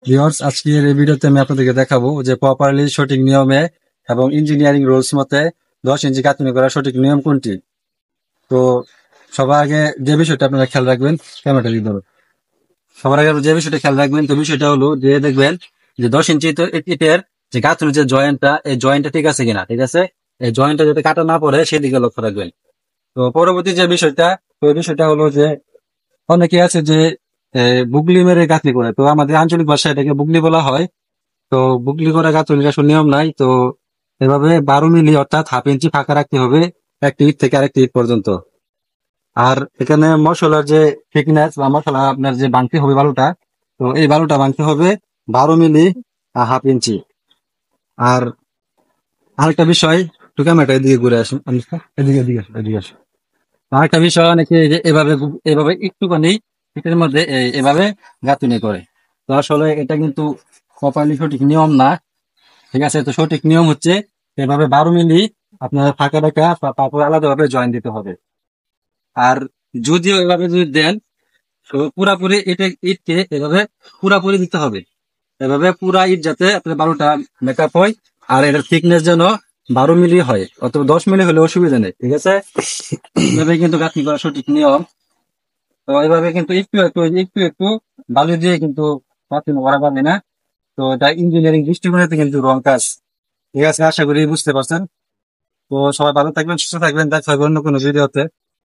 Viewers, আজকের এই ভিডিওতে আমি আপনাদেরকে দেখাবো যে প্রপারলি সঠিক নিয়মে এবং ইঞ্জিনিয়ারিং রুলস মতে 10 ইঞ্চি গাঁথনি করার সঠিক নিয়ম কোনটি। তো সবার আগে যে বিষয়টা আপনারা খেয়াল রাখবেন, ক্যামেরাটা দিয়ে ধরো। সবার আগে যে বিষয়টা খেয়াল রাখবেন, তো বিষয়টা হলো যে দেখবেন যে 10 ইঞ্চি ইটের যে গাঁথনির যে জয়েন্টটা, এই জয়েন্টটা ঠিক আছে কিনা। ঠিক আছে, এই জয়েন্টটা যাতে কাটা না পড়ে সেদিকে লক্ষ্য রাখবেন। তো পরবর্তী যে বিষয়টা, তো এই বিষয়টা হলো যে অনেকে আছে যে বুগলি মেরে গাঁথনি করে, তো আমাদের আঞ্চলিক ভাষায় এটাকে বুগলি বলা হয়। তো বুকলি করা গাঁথনির আসলে নিয়ম নাই। তো এভাবে 12 মিলি অর্থাৎ হাফ ইঞ্চি ফাঁকা রাখতে হবে একটি ইট থেকে আরেকটি ইট পর্যন্ত। আর এখানে মশলার যে থিকনেস বা মশলা আপনার যে ভাঙতে হবে বালুটা, তো এই বালুটা ভাঙতে হবে 12 মিলি হাফ ইঞ্চি। আর আরেকটা বিষয়, একটু ক্যামেরাটা এদিকে ঘুরে আসুন, এদিকে এদিকে আসুন, এদিকে আসুন। আরেকটা বিষয়, অনেকে এই যে এভাবে এভাবে একটুখানি ইটের মধ্যে এভাবে গাঁথনি করে। তো আসলে এটা কিন্তু প্রপারলি সঠিক নিয়ম না। ঠিক আছে, তো সঠিক নিয়ম হচ্ছে এভাবে 12 মিলি আপনার ফাঁকা টাকা তারপর আলাদাভাবে জয়েন দিতে হবে। আর যদিও এভাবে যদি দেন, তো পুরাপুরি ইটকে এভাবে পুরাপুরি দিতে হবে। এভাবে পুরা ইট যাতে আপনার 12টা মেকআপ হয়। আর এটার থিকনেস যেন 12 মিলি হয়, অথবা 10 মিলি হলে অসুবিধা নেই। ঠিক আছে, এভাবে কিন্তু গাঁথনি করা সঠিক নিয়ম। তো এইভাবে কিন্তু একটু একটু একটু একটু বালু দিয়ে কিন্তু গাঁথনি করা পারবে না। তো এটা ইঞ্জিনিয়ারিং দৃষ্টিকোণ থেকে কিন্তু রং কাজ। ঠিক আছে, আশা করি বুঝতে পারছেন। তো সবাই ভালো থাকবেন, সুস্থ থাকবেন, দেখা হবে অন্য কোনো ভিডিওতে।